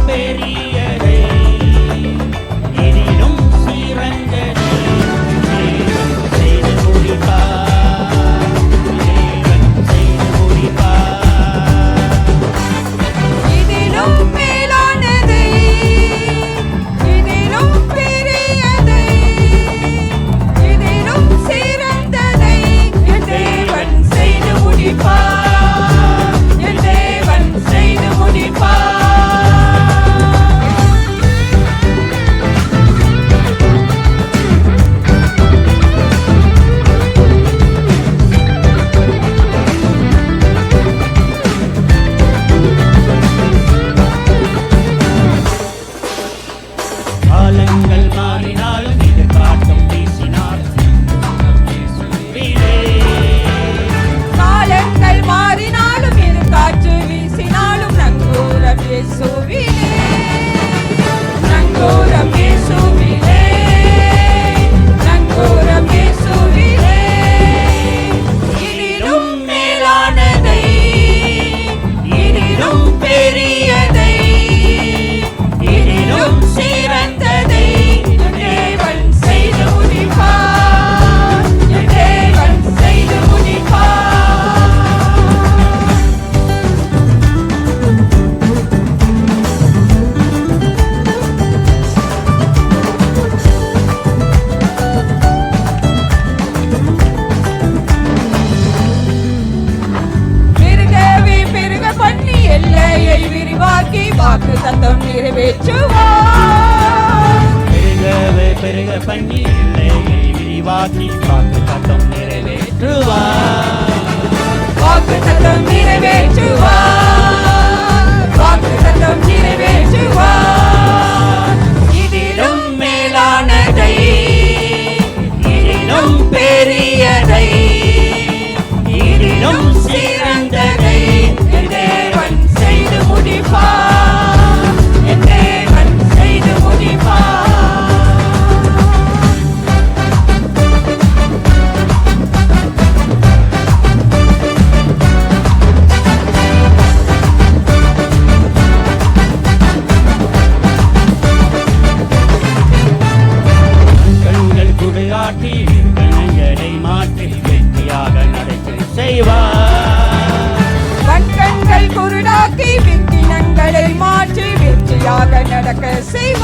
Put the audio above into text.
பெரியதை எனினும் சிறந்ததை தேவன் செய்து முடிப்பார். தேவன் செய்து முடிப்பார். இதிலும் மேலானதை இதிலும் பெரியதை இதிலும் சிறந்ததை என் தேவன் செய்து முடிப்பார். என் தேவன் செய்து முடிப்பார். காலங்கள் மாறினாலும் இது காட்டும் வீசினாலும் காலங்கள் மாறினாலும் இரு காற்று வீசினாலும் நங்கூரம் இயேசுவிலே நங்கூரம் இயேசுவிலே நங்கூரம் இயேசுவிலே இதிலும் மேலானதை இதிலும் பெரியதை இதிலும் சிறந்ததை என் தேவன் செய்து முடிப்பார். என் தேவன் செய்து முடிப்பார். பெருகவே பெருக பண்ணி எல்லையை விரிவாக்கி வாக்கு தத்தம் நிறைவேற்றுவார். பெருகவே பெருக பண்ணி எல்லையை விரிவாக்கி வாக்கு தத்தம் நிறைவேற்றுவார். வாக்கு தத்தம் நிறைவேற்றுவார். வாக்கு தத்தம் நிறைவேற்றுவார். இதிலும் மேலானதை இதிலும் பெரியதை இதிலும் சிறந்ததை என் தேவன் செய்து முடிப்பார். என் தேவன் செய்து முடிப்பார். கண்கள் குடையாட்டி கணங்களை மாற்றி வெற்றியாக நடத்தி செய்வார். வன்கண்கள் குருடாக்கி விக்கினங்களை மாற்றி வெற்றியாக நடக்க செய்வார்.